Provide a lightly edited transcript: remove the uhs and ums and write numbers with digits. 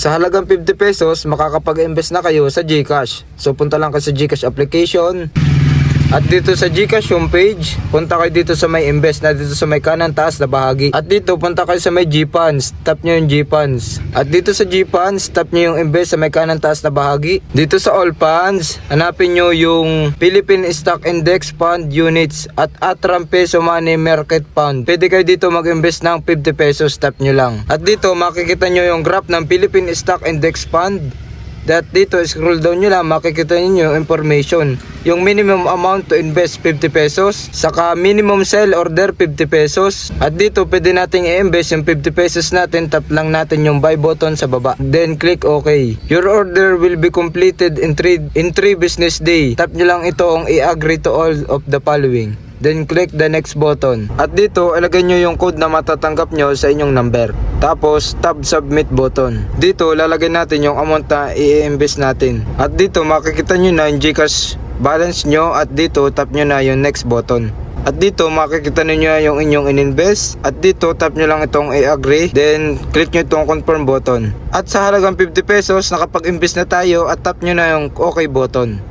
Sa halagang 50 pesos, makakapag-invest na kayo sa GCash. So punta lang kayo sa GCash application. At dito sa GCash homepage, punta kayo dito sa may invest na dito sa may kanan taas na bahagi. At dito punta kayo sa may GFunds, tap nyo yung GFunds. At dito sa GFunds, tap nyo yung invest sa may kanan taas na bahagi. Dito sa all funds, hanapin nyo yung Philippine Stock Index Fund Units at Atram Peso Money Market Fund. Pwede kayo dito mag-invest ng 50 pesos, tap nyo lang. At dito makikita nyo yung graph ng Philippine Stock Index Fund. Dito, scroll down nyo lang, makikita nyo yung information. Yung minimum amount to invest 50 pesos, saka minimum sell order 50 pesos. At dito pwede nating i-invest yung 50 pesos natin, tap lang natin yung buy button sa baba. Then click OK. Your order will be completed in 3 business day. Tap nyo lang ito ang i-agree to all of the following. Then click the next button. At dito, ilagay nyo yung code na matatanggap nyo sa inyong number. Tapos, tap submit button. Dito, lalagay natin yung amount na i-invest natin. At dito, makikita nyo na yung GCash balance nyo. At dito, tap nyo na yung next button. At dito, makikita nyo yung inyong in-invest. At dito, tap nyo lang itong i-agree. Then, click nyo itong confirm button. At sa halagang 50 pesos, nakapag-invest na tayo. At tap nyo na yung OK button.